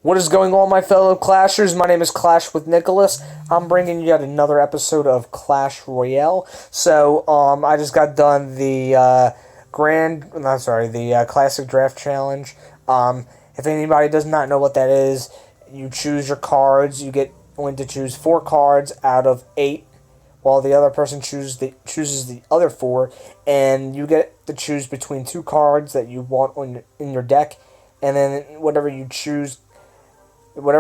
What is going on, my fellow Clashers? My name is Clash with Nicholas. I'm bringing you yet another episode of Clash Royale. So, I just got done the Classic Draft Challenge. If anybody does not know what that is, you choose your cards. You get going to choose 4 cards out of 8, while the other person chooses the other 4, and you get to choose between 2 cards that you want in your deck, and then whatever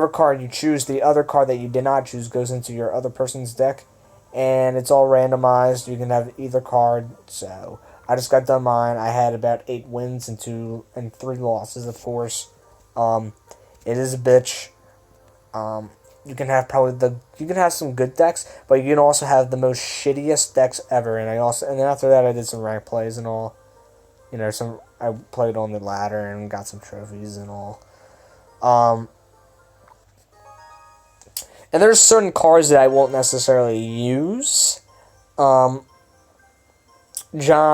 card you choose, the other card that you did not choose goes into your other person's deck, and it's all randomized. You can have either card. So I just got done mine. I had about 8 wins and 3 losses, of course. It is a bitch. You can have some good decks, but you can also have the most shittiest decks ever. And then after that I did some rank plays and all. I played on the ladder and got some trophies and all. And there's certain cards that I won't necessarily use. John,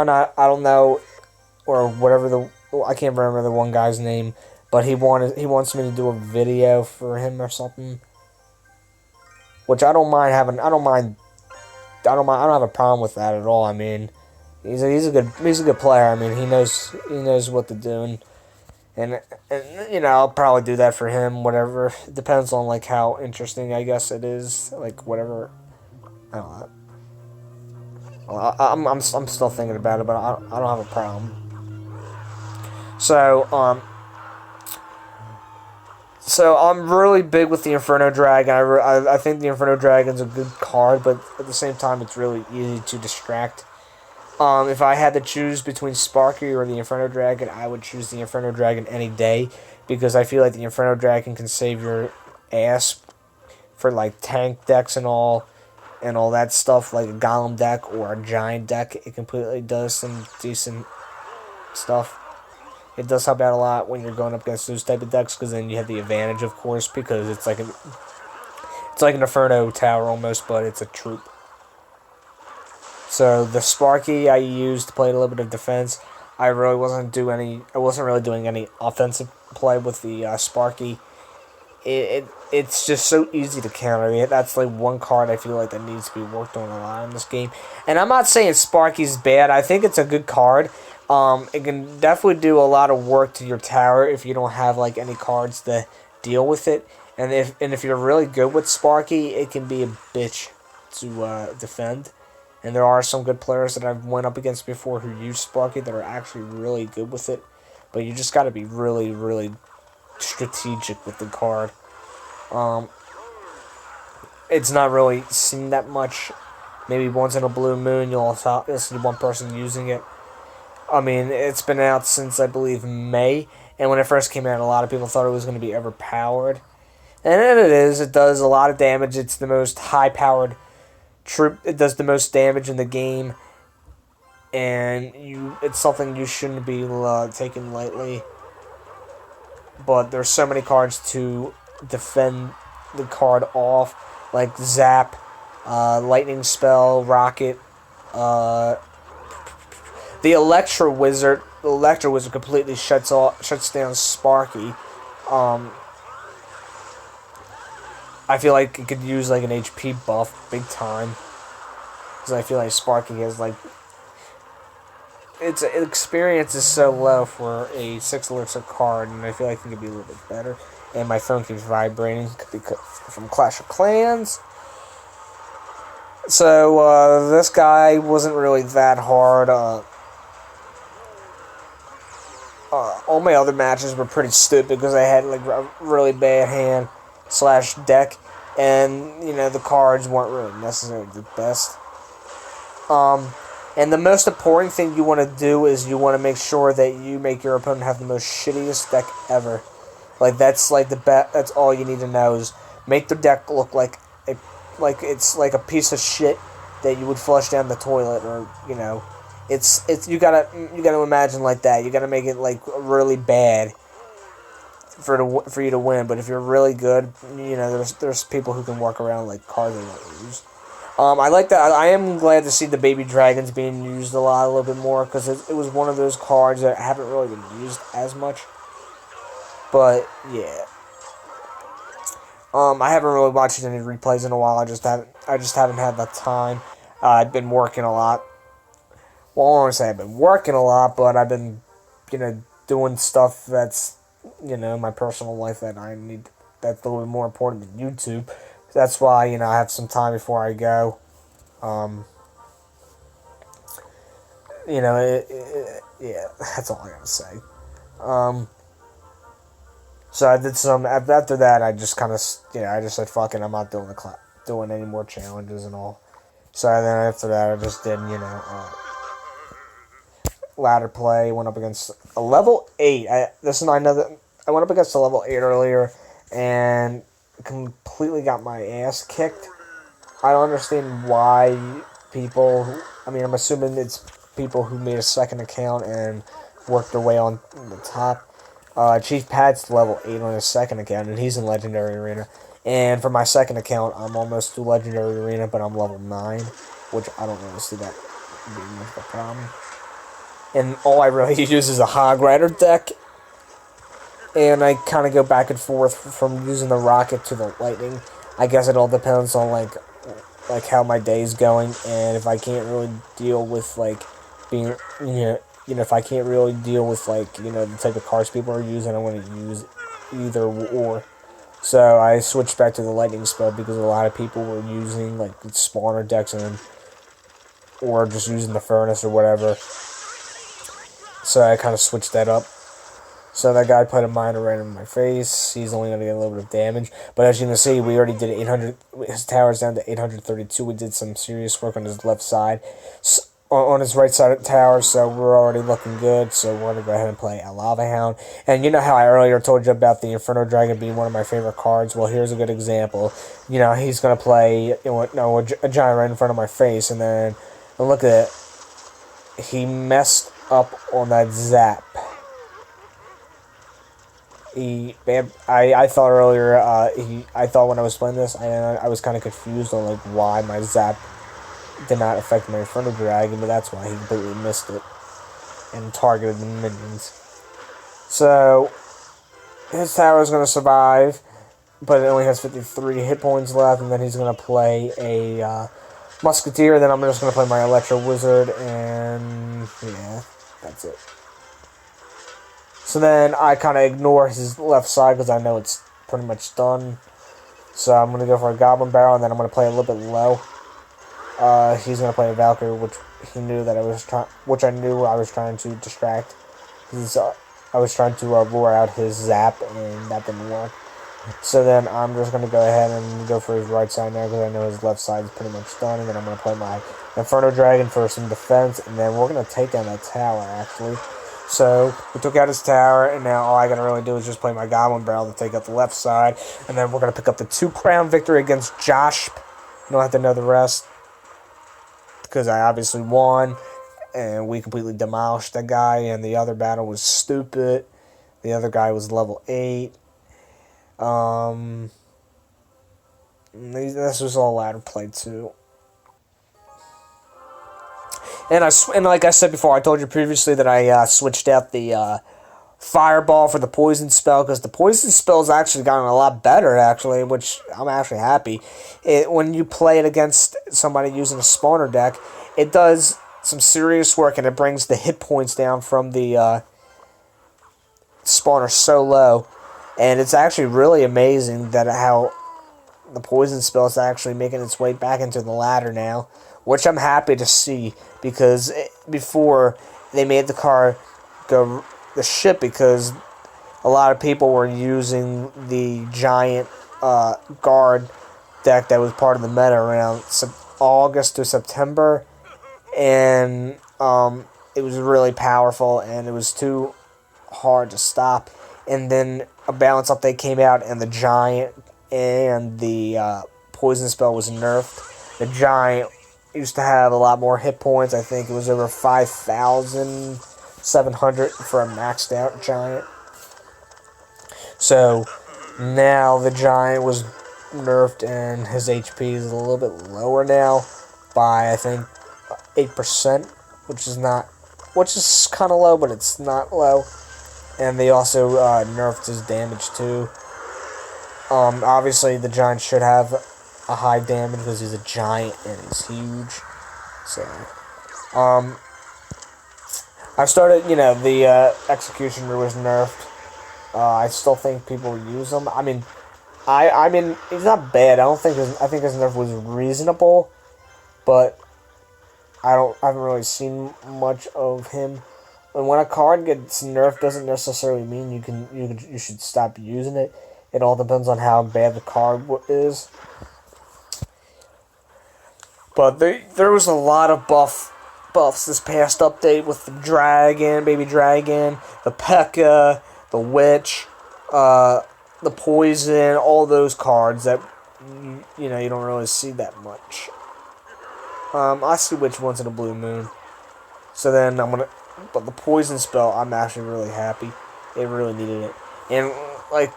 I don't know, or whatever I can't remember the one guy's name, but he wants me to do a video for him or something. Which I don't mind having. I don't have a problem with that at all. I mean, he's a good player. I mean, he knows what to do, and I'll probably do that for him. Whatever, it depends on like how interesting I guess it is. Like whatever, I don't know. Well, I'm still thinking about it, but I don't have a problem. So I'm really big with the Inferno Dragon. I think the Inferno Dragon's a good card, but at the same time, it's really easy to distract. If I had to choose between Sparky or the Inferno Dragon, I would choose the Inferno Dragon any day, because I feel like the Inferno Dragon can save your ass for like tank decks and all that stuff, like a Golem deck or a Giant deck. It completely does some decent stuff. It does help out a lot when you're going up against those type of decks, because then you have the advantage, of course, because it's like an Inferno Tower almost, but it's a troop. So the Sparky I used to play a little bit of defense. I wasn't really doing any offensive play with the Sparky. It's just so easy to counter. That's like one card I feel like that needs to be worked on a lot in this game. And I'm not saying Sparky's bad. I think it's a good card. It can definitely do a lot of work to your tower if you don't have like any cards to deal with it. And if you're really good with Sparky, it can be a bitch to defend. And there are some good players that I've went up against before who use Sparky that are actually really good with it. But you just got to be really, really strategic with the card. It's not really seen that much. Maybe once in a blue moon you'll see one person using it. I mean, it's been out since, I believe, May. And when it first came out, a lot of people thought it was going to be overpowered. And it is. It does a lot of damage. It's the most high-powered troop. It does the most damage in the game. And it's something you shouldn't be taking lightly. But there's so many cards to defend the card off. Like Zap, Lightning Spell, Rocket, the Electro Wizard completely shuts down Sparky. I feel like it could use like an HP buff big time, because I feel like Sparky has like its experience is so low for a 6 elixir card, and I feel like it could be a little bit better. And my phone keeps vibrating from Clash of Clans. So this guy wasn't really that hard. All my other matches were pretty stupid because I had like a really bad hand / deck, and the cards weren't really necessarily the best. And the most important thing you want to do is you want to make sure that you make your opponent have the most shittiest deck ever. Like that's like that's all you need to know, is make the deck look like it's like a piece of shit that you would flush down the toilet, or It's you gotta imagine like that. You gotta make it like really bad for you to win. But if you're really good, there's people who can work around like cards they don't use. I like that. I am glad to see the baby dragons being used a little bit more, because it was one of those cards that haven't really been used as much. But yeah, I haven't really watched any replays in a while. I just haven't had the time. I've been working a lot. Well, I don't want to say I've been working a lot, but I've been, doing stuff that's, my personal life that I need. That's a little bit more important than YouTube. That's why I have some time before I go. Um, yeah, that's all I gotta say. Um, so I did some. After that, I just kind of, I just said, "Fuck it, I'm not doing any more challenges and all." So then after that, I just did, ladder play. Went up against a level 8. I know that I went up against a level 8 earlier, and completely got my ass kicked. I don't understand why people. I mean, I'm assuming it's people who made a second account and worked their way on the top. Chief Pat's level 8 on his second account, and he's in Legendary Arena. And for my second account, I'm almost to Legendary Arena, but I'm level 9, which I don't really see that being much of a problem. And all I really use is a Hog Rider deck, and I kind of go back and forth from using the Rocket to the Lightning. I guess it all depends on, like how my day's going, and if I can't really deal with, being, if I can't really deal with, the type of cards people are using, I want to use either or. So I switched back to the Lightning spell because a lot of people were using, spawner decks or just using the Furnace or whatever. So I kind of switched that up. So that guy put a miner right in my face. He's only going to get a little bit of damage. But as you can see, we already did 800. His tower's down to 832. We did some serious work on his left side. On his right side of the tower, so we're already looking good. So we're going to go ahead and play a Lava Hound. And you know how I earlier told you about the Inferno Dragon being one of my favorite cards? Well, here's a good example. He's going to play a giant right in front of my face. And then, look at it. He messed up on that zap. I thought earlier, I thought when I was playing this, I was kind of confused on why my zap did not affect my Inferno Dragon, but that's why he completely missed it and targeted the minions. So his tower is going to survive, but it only has 53 hit points left, and then he's going to play a Musketeer. Then I'm just going to play my Electro Wizard, and yeah, that's it. So then I kind of ignore his left side because I know it's pretty much done. So I'm going to go for a Goblin Barrel, and then I'm going to play a little bit low. He's going to play a Valkyrie, which he knew that which I knew I was trying to distract. I was trying to lure out his zap, and that didn't work. So then I'm just going to go ahead and go for his right side now because I know his left side is pretty much done. And then I'm going to play my Inferno Dragon for some defense, and then we're going to take down that tower, actually. So we took out his tower, and now all I gotta really do is just play my Goblin Barrel to take out the left side, and then we're gonna pick up the 2-crown victory against Josh. You don't have to know the rest because I obviously won, and we completely demolished that guy. And the other battle was stupid. The other guy was level 8. This was all ladder play too. And like I said before, I told you previously that I switched out the Fireball for the Poison spell because the Poison spell's actually gotten a lot better, actually, which I'm actually happy. When you play it against somebody using a spawner deck, it does some serious work, and it brings the hit points down from the spawner so low. And it's actually really amazing that how the Poison spell is actually making its way back into the ladder now, which I'm happy to see, because before they made the car go the shit because a lot of people were using the giant guard deck that was part of the meta around August to September, and it was really powerful and it was too hard to stop. And then a balance update came out, and the giant and the poison spell was nerfed. The giant used to have a lot more hit points. I think it was over 5,700 for a maxed out giant. So now the giant was nerfed, and his HP is a little bit lower now by, I think, 8%, which is kind of low, but it's not low. And they also nerfed his damage too. Obviously, the giant should have a high damage because he's a giant and he's huge. So, um, I started, the Executioner was nerfed. I still think people use him. I mean, he's not bad. I think his nerf was reasonable, but I haven't really seen much of him. And when a card gets nerfed, doesn't necessarily mean you should stop using it. It all depends on how bad the card is. But there was a lot of buffs this past update with the dragon, baby dragon, the P.E.K.K.A, the witch, the poison, all those cards that you don't really see that much. I see which once in a blue moon. So then but the poison spell, I'm actually really happy. It really needed it, and like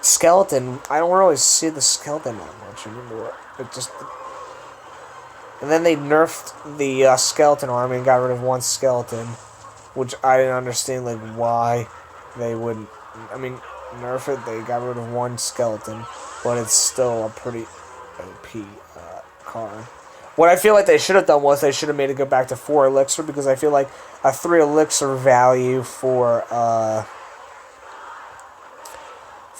skeleton, I don't really see the skeleton that much anymore. It just And then they nerfed the skeleton army and got rid of one skeleton, which I didn't understand, like, why they would. I mean, nerf it, they got rid of one skeleton, but it's still a pretty OP card. What I feel like they should have done was they should have made it go back to 4 elixir, because I feel like a 3 elixir value for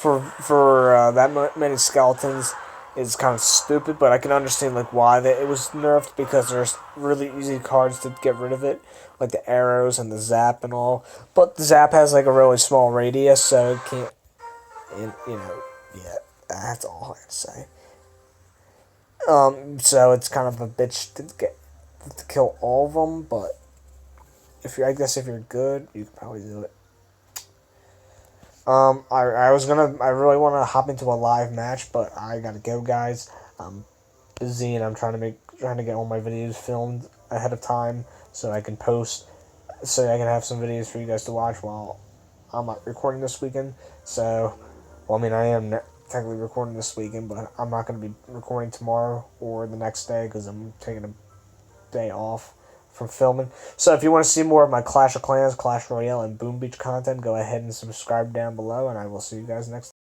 that many skeletons is kind of stupid, but I can understand like why it was nerfed, because there's really easy cards to get rid of it, like the arrows and the zap and all. But the zap has like a really small radius, so it can't. And, yeah, that's all I have to say. So it's kind of a bitch to kill all of them, but I guess if you're good, you can probably do it. I really want to hop into a live match, but I gotta go, guys. I'm busy and I'm trying to get all my videos filmed ahead of time so I can post, so I can have some videos for you guys to watch while I'm not recording this weekend. So, well, I mean, I am technically recording this weekend, but I'm not going to be recording tomorrow or the next day because I'm taking a day off from filming. So if you want to see more of my Clash of Clans, Clash Royale, and Boom Beach content, go ahead and subscribe down below, and I will see you guys next time.